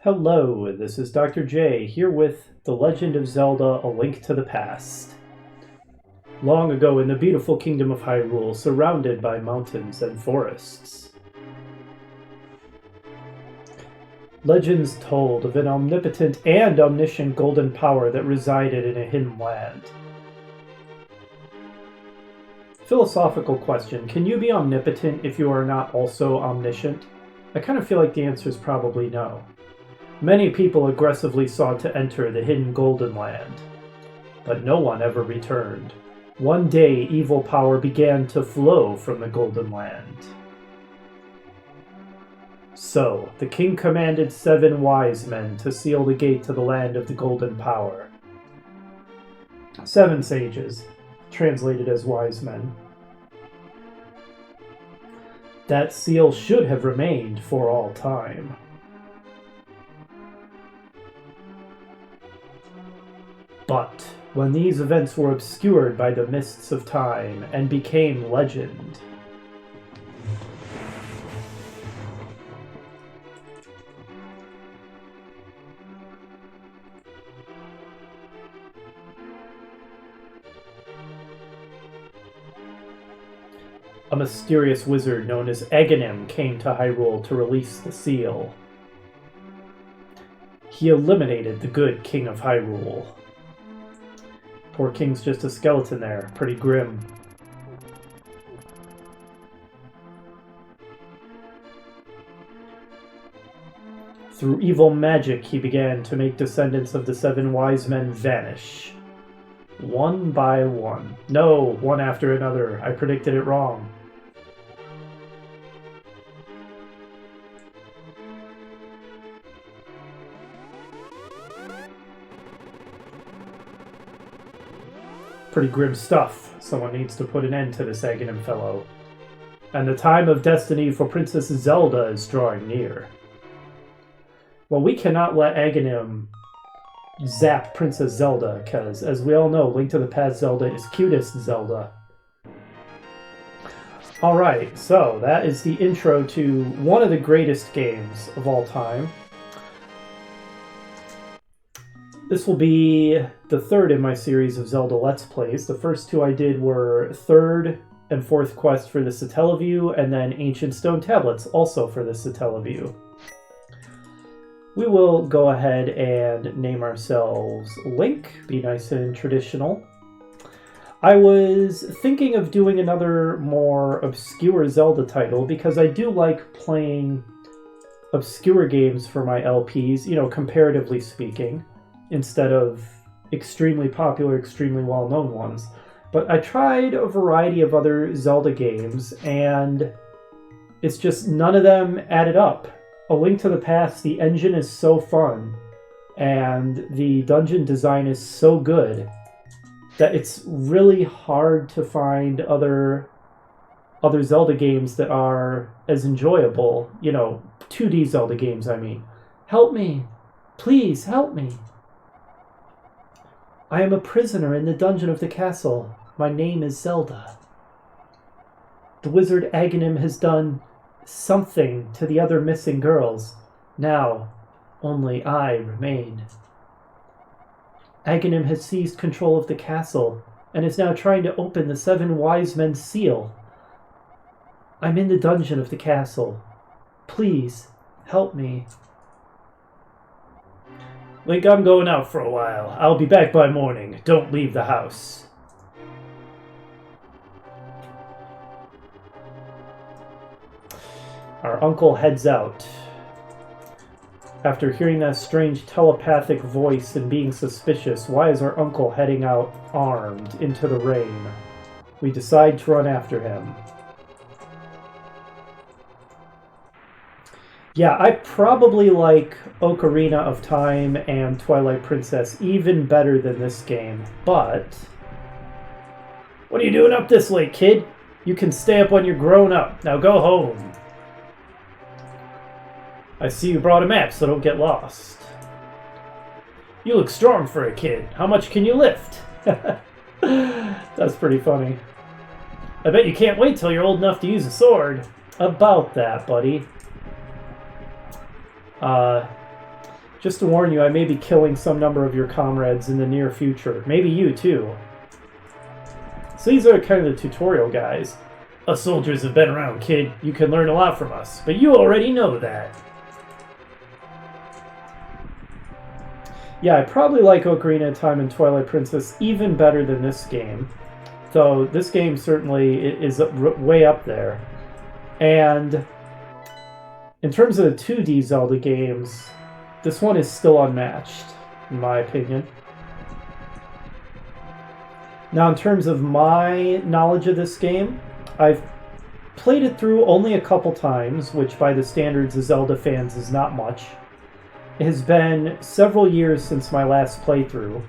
Hello, this is Dr. J, here with The Legend of Zelda: A Link to the Past. Long ago in the beautiful kingdom of Hyrule, surrounded by mountains and forests, legends told of an omnipotent and omniscient golden power that resided in a hidden land. Philosophical question: can you be omnipotent if you are not also omniscient? I kind of feel like the answer is probably no. Many people aggressively sought to enter the hidden Golden Land, but no one ever returned. One day, evil power began to flow from the Golden Land. So, the king commanded 7 wise men to seal the gate to the land of the golden power. 7 sages, translated as wise men. That seal should have remained for all time. But when these events were obscured by the mists of time and became legend, a mysterious wizard known as Anew came to Hyrule to release the seal. He eliminated the good king of Hyrule. Poor king's just a skeleton there, pretty grim. Through evil magic, he began to make descendants of the 7 wise men vanish. One by one. No, one after another. I predicted it wrong. Pretty grim stuff. Someone needs to put an end to this Anew fellow. And the time of destiny for Princess Zelda is drawing near. Well, we cannot let Anew zap Princess Zelda, because, as we all know, Link to the Past Zelda is cutest Zelda. Alright, so that is the intro to one of the greatest games of all time. This will be the 3rd in my series of Zelda Let's Plays. The first 2 I did were 3rd and 4th quest for the Satellaview, and then Ancient Stone Tablets, also for the Satellaview. We will go ahead and name ourselves Link, be nice and traditional. I was thinking of doing another more obscure Zelda title, because I do like playing obscure games for my LPs, you know, comparatively speaking, instead of extremely popular, extremely well-known ones. But I tried a variety of other Zelda games, and it's just none of them added up. A Link to the Past, the engine is so fun, and the dungeon design is so good, that it's really hard to find other Zelda games that are as enjoyable. You know, 2D Zelda games, I mean. Help me! Please, help me! I am a prisoner in the dungeon of the castle. My name is Zelda. The wizard Anew has done something to the other missing girls. Now, only I remain. Anew has seized control of the castle and is now trying to open the 7 wise men's seal. I'm in the dungeon of the castle. Please, help me. Link, I'm going out for a while. I'll be back by morning. Don't leave the house. Our uncle heads out. After hearing that strange telepathic voice and being suspicious, why is our uncle heading out armed into the rain? We decide to run after him. Yeah, I probably like Ocarina of Time and Twilight Princess even better than this game, but... What are you doing up this late, kid? You can stay up when you're grown up. Now go home. I see you brought a map, so don't get lost. You look strong for a kid. How much can you lift? That's pretty funny. I bet you can't wait till you're old enough to use a sword. About that, buddy. Just to warn you, I may be killing some number of your comrades in the near future. Maybe you, too. So these are kind of the tutorial guys. Us soldiers have been around, kid. You can learn a lot from us, but you already know that. Yeah, I probably like Ocarina of Time and Twilight Princess even better than this game. Though this game certainly is way up there. And in terms of the 2D Zelda games, this one is still unmatched, in my opinion. Now, in terms of my knowledge of this game, I've played it through only a couple times, which by the standards of Zelda fans is not much. It has been several years since my last playthrough.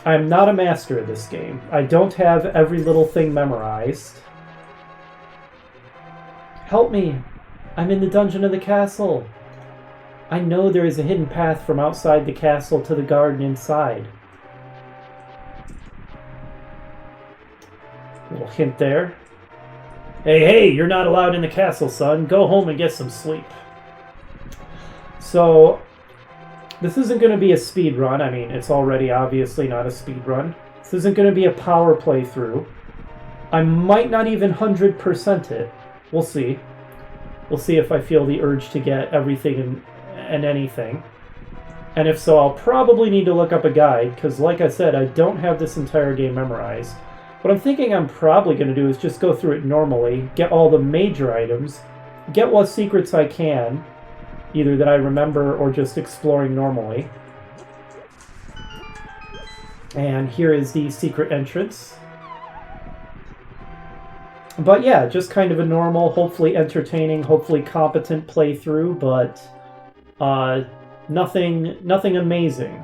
I am not a master of this game. I don't have every little thing memorized. Help me! I'm in the dungeon of the castle! I know there is a hidden path from outside the castle to the garden inside. Little hint there. Hey, you're not allowed in the castle, son. Go home and get some sleep. So, this isn't going to be a speed run. I mean, it's already obviously not a speed run. This isn't going to be a power playthrough. I might not even 100% it. We'll see. We'll see if I feel the urge to get everything and anything. And if so, I'll probably need to look up a guide, because like I said, I don't have this entire game memorized. What I'm thinking I'm probably going to do is just go through it normally, get all the major items, get what secrets I can, either that I remember or just exploring normally. And here is the secret entrance. But yeah, just kind of a normal, hopefully entertaining, hopefully competent playthrough, but nothing amazing.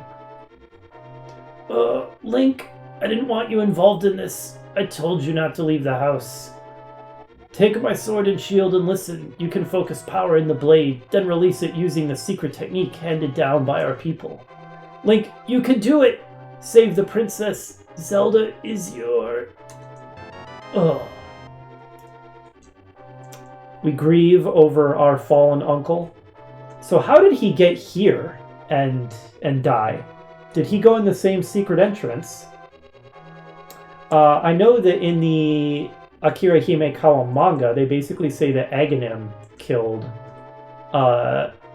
Link, I didn't want you involved in this. I told you not to leave the house. Take my sword and shield and listen. You can focus power in the blade, then release it using the secret technique handed down by our people. Link, you can do it! Save the princess. Zelda is your... Ugh. We grieve over our fallen uncle. So how did he get here and die? Did he go in the same secret entrance? I know that in the Akira Himekawa manga, they basically say that Aghanim killed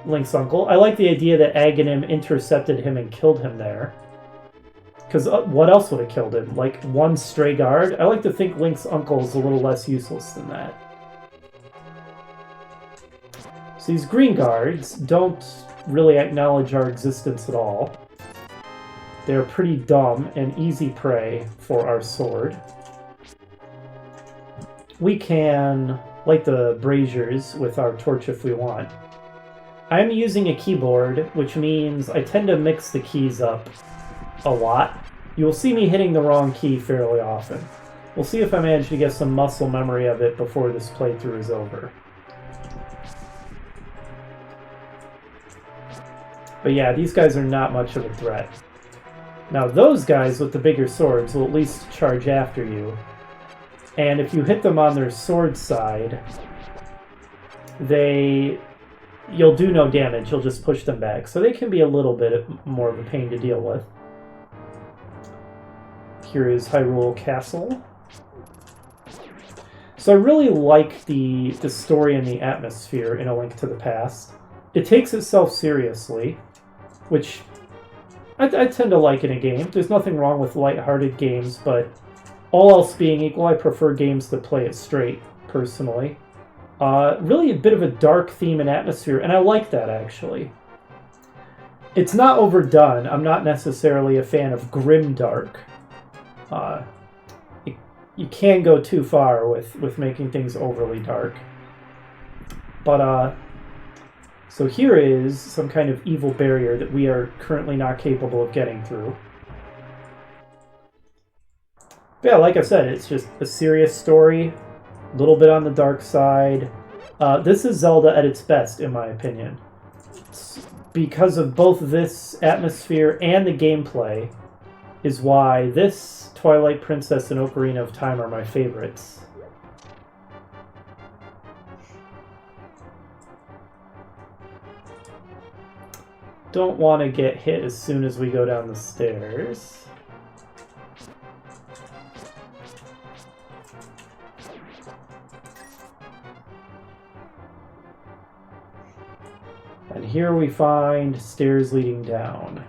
Link's uncle. I like the idea that Aghanim intercepted him and killed him there. Because what else would have killed him? Like one stray guard? I like to think Link's uncle is a little less useless than that. So these green guards don't really acknowledge our existence at all. They're pretty dumb and easy prey for our sword. We can light the braziers with our torch if we want. I am using a keyboard, which means I tend to mix the keys up a lot. You will see me hitting the wrong key fairly often. We'll see if I manage to get some muscle memory of it before this playthrough is over. But yeah, these guys are not much of a threat. Now those guys with the bigger swords will at least charge after you. And if you hit them on their sword side, you'll do no damage, you'll just push them back. So they can be a little bit more of a pain to deal with. Here is Hyrule Castle. So I really like the story and the atmosphere in A Link to the Past. It takes itself seriously, which I tend to like in a game. There's nothing wrong with lighthearted games, but all else being equal, I prefer games that play it straight, personally. Really a bit of a dark theme and atmosphere, and I like that, actually. It's not overdone. I'm not necessarily a fan of grimdark. You can go too far with making things overly dark. But, so here is some kind of evil barrier that we are currently not capable of getting through. But yeah, like I said, it's just a serious story, a little bit on the dark side. This is Zelda at its best, in my opinion. It's because of both this atmosphere and the gameplay is why this, Twilight Princess, and Ocarina of Time are my favorites. don't want to get hit as soon as we go down the stairs. And here we find stairs leading down.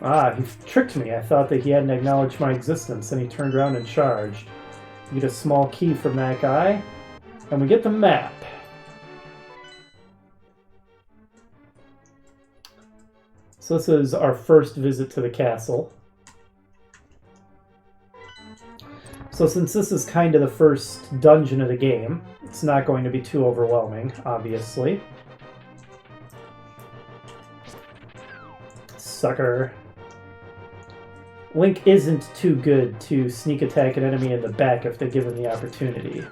Ah, he tricked me. I thought that he hadn't acknowledged my existence, and he turned around and charged. We get a small key from that guy, and we get the map. So this is our first visit to the castle. So since this is kind of the first dungeon of the game, it's not going to be too overwhelming, obviously. Sucker. Link isn't too good to sneak attack an enemy in the back if they're given the opportunity.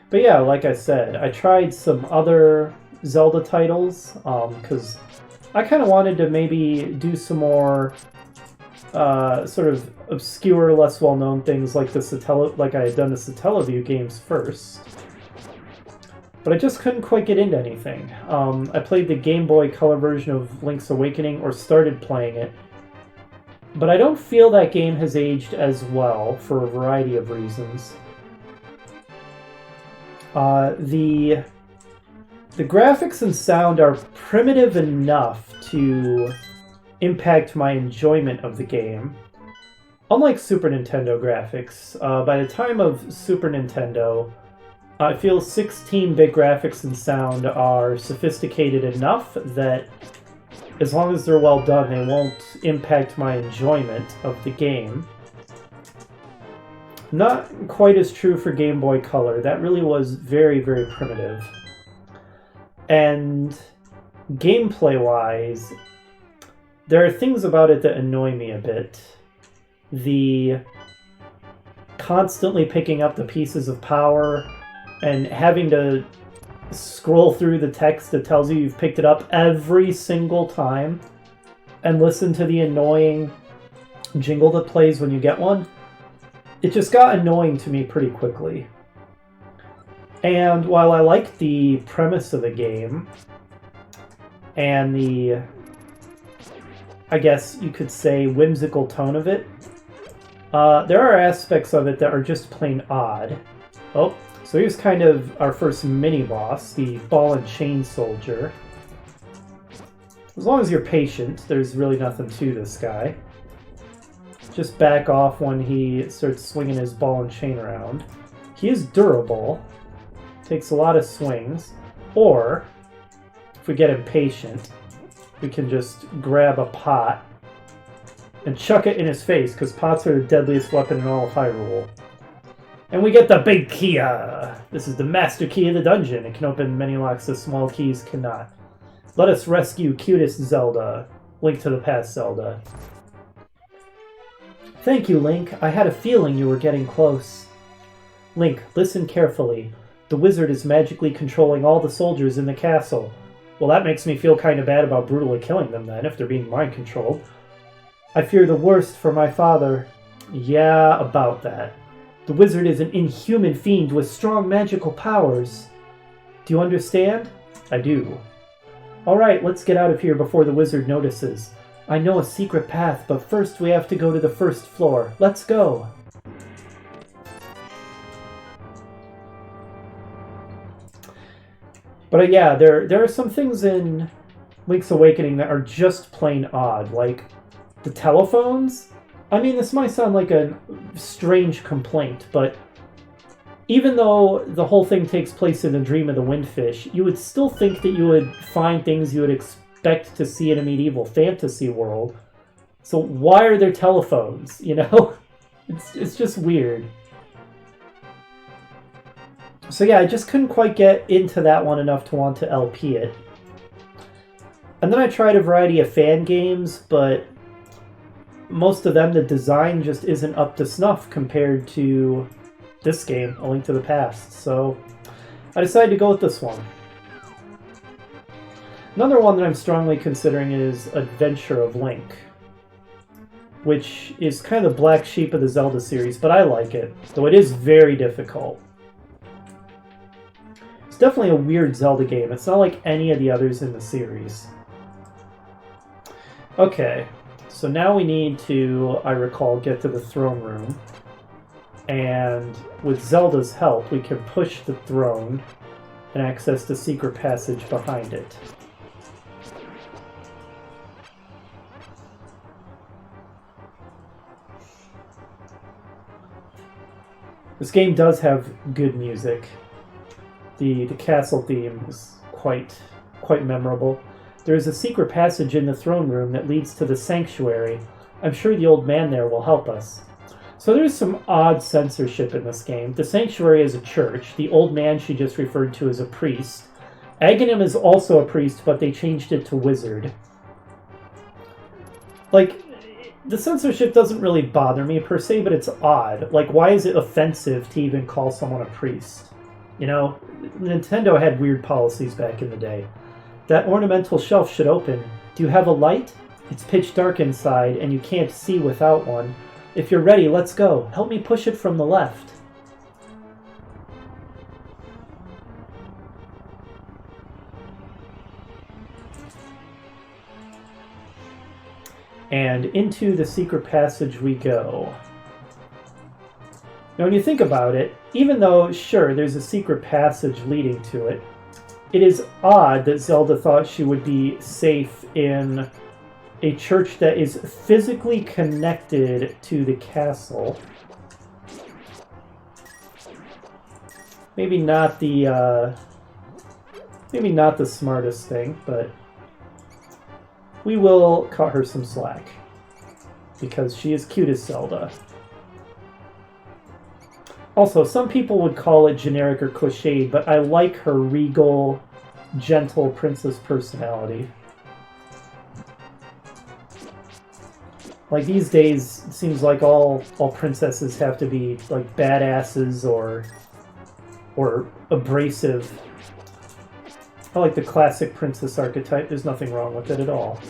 But yeah, like I said, I tried some other Zelda titles, because I kind of wanted to maybe do some more sort of obscure, less well-known things like like I had done the Satellaview games first. But I just couldn't quite get into anything. I played the Game Boy Color version of Link's Awakening, or started playing it, but I don't feel that game has aged as well for a variety of reasons. The graphics and sound are primitive enough to impact my enjoyment of the game. Unlike Super Nintendo graphics, by the time of Super Nintendo, I feel 16-bit graphics and sound are sophisticated enough that as long as they're well done, they won't impact my enjoyment of the game. Not quite as true for Game Boy Color. That really was very, very primitive. And gameplay-wise, there are things about it that annoy me a bit. The constantly picking up the pieces of power and having to scroll through the text that tells you you've picked it up every single time and listen to the annoying jingle that plays when you get one. It just got annoying to me pretty quickly. And while I like the premise of the game and the, I guess you could say, whimsical tone of it, there are aspects of it that are just plain odd. Oh, so here's kind of our first mini-boss, the ball and chain soldier. As long as you're patient, there's really nothing to this guy. Just back off when he starts swinging his ball and chain around. He is durable. Takes a lot of swings. Or, if we get impatient, we can just grab a pot and chuck it in his face, because pots are the deadliest weapon in all of Hyrule. And we get the big key! This is the master key of the dungeon. It can open many locks that small keys cannot. Let us rescue cutest Zelda. Link to the Past Zelda. Thank you, Link. I had a feeling you were getting close. Link, listen carefully. The wizard is magically controlling all the soldiers in the castle. Well, that makes me feel kind of bad about brutally killing them then, if they're being mind-controlled. I fear the worst for my father. Yeah, about that. The wizard is an inhuman fiend with strong magical powers. Do you understand? I do. Alright, let's get out of here before the wizard notices. I know a secret path, but first we have to go to the first floor. Let's go! But yeah, there are some things in Link's Awakening that are just plain odd, like the telephones. I mean, this might sound like a strange complaint, but even though the whole thing takes place in the Dream of the Windfish, you would still think that you would find things you would expect to see in a medieval fantasy world. So why are there telephones, you know? It's just weird. So yeah, I just couldn't quite get into that one enough to want to LP it. And then I tried a variety of fan games, but most of them, the design just isn't up to snuff compared to this game, A Link to the Past. So I decided to go with this one. Another one that I'm strongly considering is Adventure of Link, which is kind of the black sheep of the Zelda series, but I like it, though it is very difficult. It's definitely a weird Zelda game. It's not like any of the others in the series. Okay, so now we need to, I recall, get to the throne room. And with Zelda's help, we can push the throne and access the secret passage behind it. This game does have good music. The castle theme is quite memorable. There is a secret passage in the throne room that leads to the sanctuary. I'm sure the old man there will help us. So there's some odd censorship in this game. The sanctuary is a church. The old man she just referred to as a priest. Aghanim is also a priest, but they changed it to wizard. Like, the censorship doesn't really bother me per se, but it's odd. Like, why is it offensive to even call someone a priest? You know, Nintendo had weird policies back in the day. That ornamental shelf should open. Do you have a light? It's pitch dark inside, and you can't see without one. If you're ready, let's go. Help me push it from the left. And into the secret passage we go. Now, when you think about it, even though, sure, there's a secret passage leading to it, it is odd that Zelda thought she would be safe in a church that is physically connected to the castle. Maybe not the smartest thing, but we will cut her some slack because she is cute as Zelda. Also, some people would call it generic or cliched, but I like her regal, gentle princess personality. Like, these days, it seems like all princesses have to be, like, badasses or abrasive. I like the classic princess archetype. There's nothing wrong with it at all.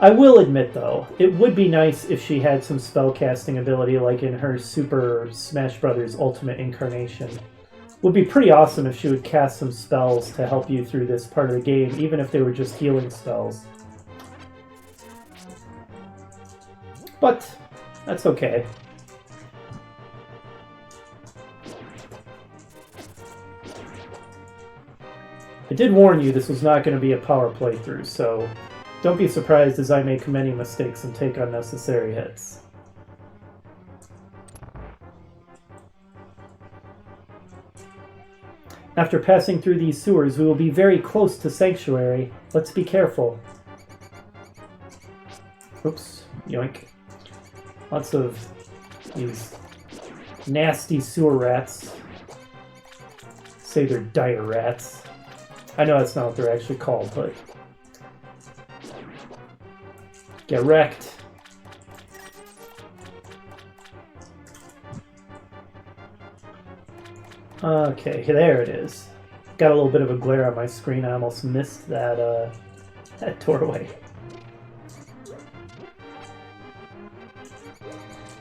I will admit, though, it would be nice if she had some spellcasting ability like in her Super Smash Bros. Ultimate Incarnation. Would be pretty awesome if she would cast some spells to help you through this part of the game, even if they were just healing spells. But that's okay. I did warn you this was not going to be a power playthrough, so don't be surprised as I make many mistakes and take unnecessary hits. After passing through these sewers, we will be very close to Sanctuary. Let's be careful. Oops. Yoink. Lots of these nasty sewer rats. Say they're dire rats. I know that's not what they're actually called, but... Get wrecked. Okay, there it is. Got a little bit of a glare on my screen. I almost missed that, that doorway.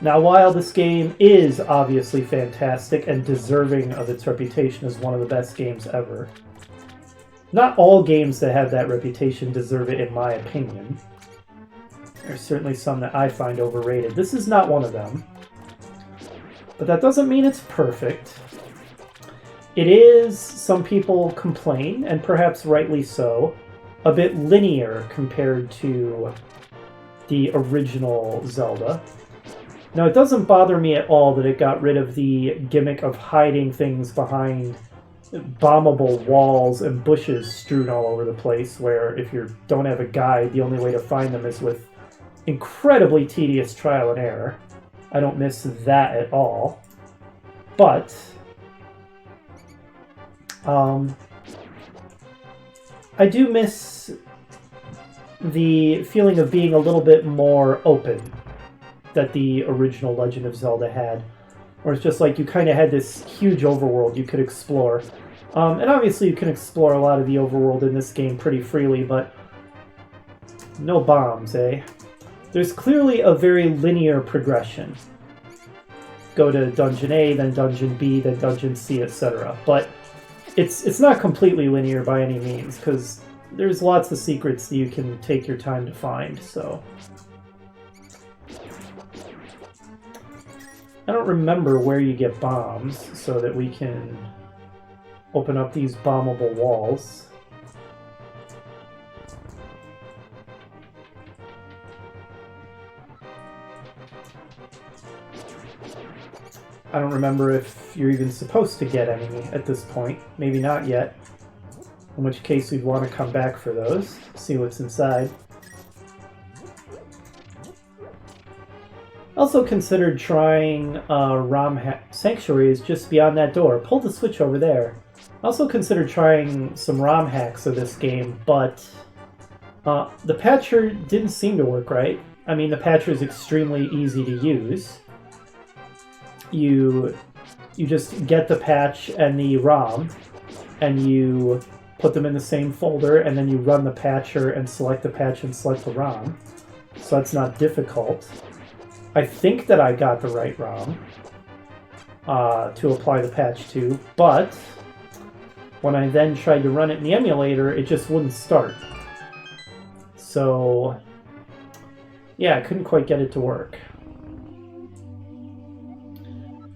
Now, while this game is obviously fantastic and deserving of its reputation as one of the best games ever, not all games that have that reputation deserve it, in my opinion. There's certainly some that I find overrated. This is not one of them. But that doesn't mean it's perfect. It is, some people complain, and perhaps rightly so, a bit linear compared to the original Zelda. Now, it doesn't bother me at all that it got rid of the gimmick of hiding things behind bombable walls and bushes strewn all over the place, where if you don't have a guide, the only way to find them is with incredibly tedious trial and error. I don't miss that at all. But I do miss the feeling of being a little bit more open that the original Legend of Zelda had. Where it's just like you kind of had this huge overworld you could explore. And obviously you can explore a lot of the overworld in this game pretty freely, but no bombs, eh? There's clearly a very linear progression. Go to Dungeon A, then Dungeon B, then Dungeon C, etc. But it's not completely linear by any means, because there's lots of secrets that you can take your time to find, so... I don't remember where you get bombs, so that we can open up these bombable walls. I don't remember if you're even supposed to get any at this point. Maybe not yet. In which case we'd want to come back for those, see what's inside. Also considered trying Sanctuary is just beyond that door. Pull the switch over there. Also considered trying some ROM hacks of this game, but the patcher didn't seem to work right. I mean, the patcher is extremely easy to use. You just get the patch and the ROM, and you put them in the same folder, and then you run the patcher and select the patch and select the ROM. So that's not difficult. I think that I got the right ROM to apply the patch to, but when I then tried to run it in the emulator, it just wouldn't start. So, yeah, I couldn't quite get it to work.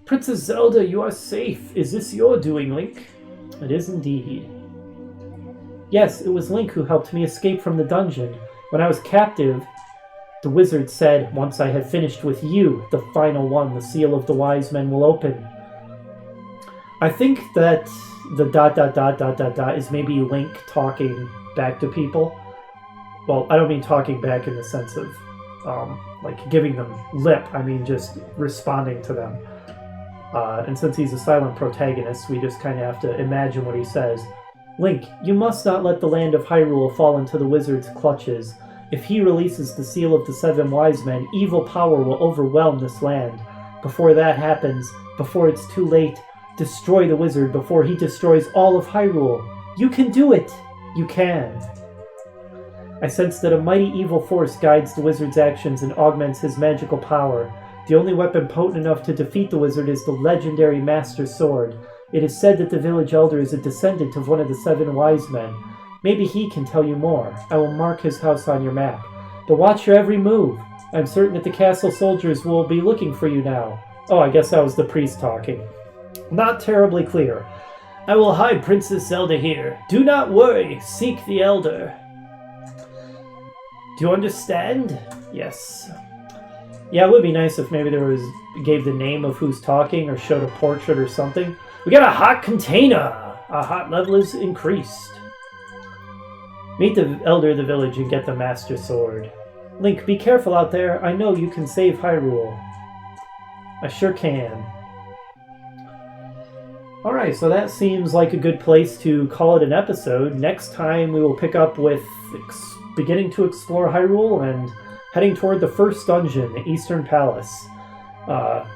Princess Zelda, you are safe. Is this your doing, Link? It is indeed. Yes, it was Link who helped me escape from the dungeon. When I was captive, the wizard said, once I have finished with you, the final one, the seal of the wise men will open. I think that the ... is maybe Link talking back to people. Well, I don't mean talking back in the sense of, like, giving them lip. I mean just responding to them. And since he's a silent protagonist, we just kind of have to imagine what he says. Link, you must not let the land of Hyrule fall into the wizard's clutches. If he releases the seal of the seven wise men, evil power will overwhelm this land. Before that happens, before it's too late, destroy the wizard before he destroys all of Hyrule. You can do it! You can. I sense that a mighty evil force guides the wizard's actions and augments his magical power. The only weapon potent enough to defeat the wizard is the legendary Master Sword. It is said that the village elder is a descendant of one of the seven wise men. Maybe he can tell you more. I will mark his house on your map. But watch your every move. I'm certain that the castle soldiers will be looking for you now. Oh, I guess that was the priest talking. Not terribly clear. I will hide Princess Zelda here. Do not worry. Seek the elder. Do you understand? Yes. Yeah, it would be nice if maybe gave the name of who's talking or showed a portrait or something. We got a hot container! Our hot level is increased. Meet the elder of the village and get the Master Sword. Link, be careful out there. I know you can save Hyrule. I sure can. Alright, so that seems like a good place to call it an episode. Next time we will pick up with beginning to explore Hyrule and heading toward the first dungeon, the Eastern Palace.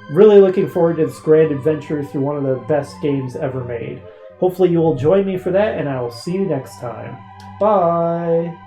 Really looking forward to this grand adventure through one of the best games ever made. Hopefully you will join me for that, and I will see you next time. Bye!